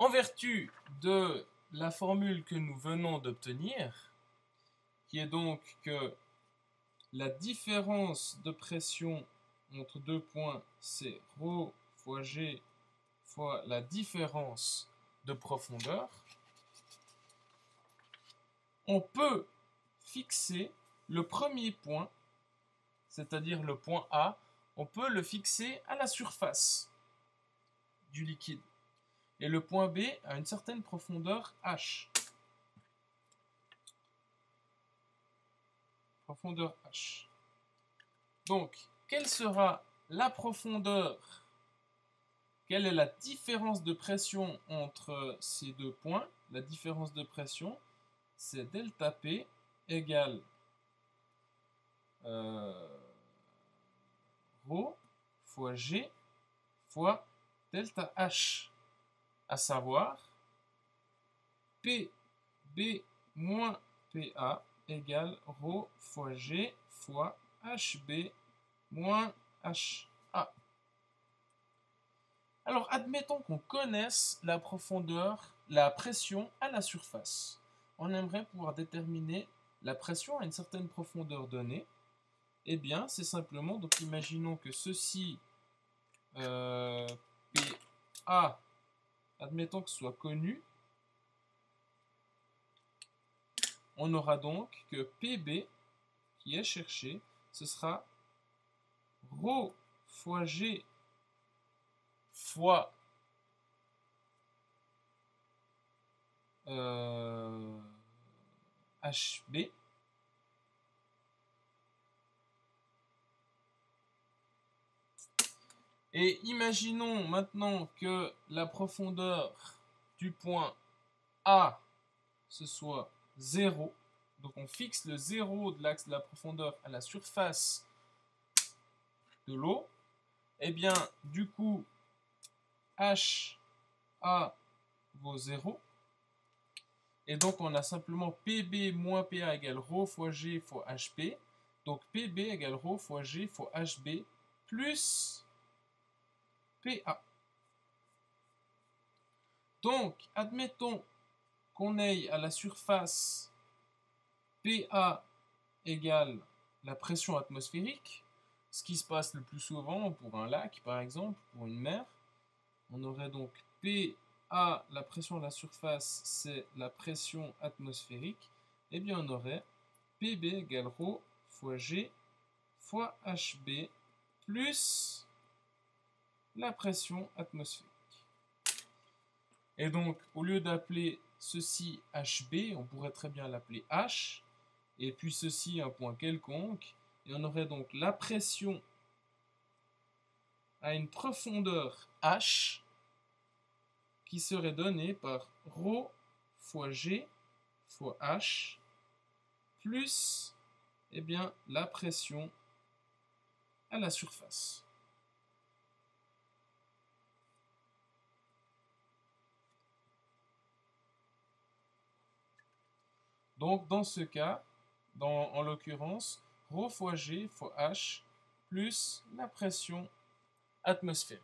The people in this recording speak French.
En vertu de la formule que nous venons d'obtenir, qui est donc que la différence de pression entre deux points, c'est ρ fois G fois la différence de profondeur, on peut fixer le premier point, c'est-à-dire le point A, on peut le fixer à la surface du liquide. Et le point B a une certaine profondeur H. Profondeur H. Donc, quelle sera la profondeur? Quelle est la différence de pression entre ces deux points? La différence de pression, c'est delta P égale ρ fois G fois delta H, à savoir PB moins PA égale ρ fois G fois HB moins HA. Alors, admettons qu'on connaisse la profondeur, la pression à la surface. On aimerait pouvoir déterminer la pression à une certaine profondeur donnée. Eh bien, c'est simplement, donc imaginons que ceci, PA, admettons que ce soit connu. On aura donc que PB, qui est cherché, ce sera ρ fois G fois HB et imaginons maintenant que la profondeur du point A ce soit 0, donc on fixe le 0 de l'axe de la profondeur à la surface de l'eau, et bien du coup HA vaut 0. Et donc, on a simplement PB moins PA égale ρ fois G fois HB. Donc, PB égale ρ fois G fois HB plus PA. Donc, admettons qu'on ait à la surface PA égale la pression atmosphérique, ce qui se passe le plus souvent pour un lac, par exemple, pour une mer. On aurait donc PA, la pression à la surface, c'est la pression atmosphérique. Et bien, on aurait PB égale ρ fois G fois HB plus la pression atmosphérique. Et donc, au lieu d'appeler ceci HB, on pourrait très bien l'appeler H, et puis ceci un point quelconque, et on aurait donc la pression à une profondeur H qui serait donnée par ρ fois G fois H plus eh bien, la pression à la surface. Donc, dans ce cas, en l'occurrence, ρ fois G fois H plus la pression atmosphérique.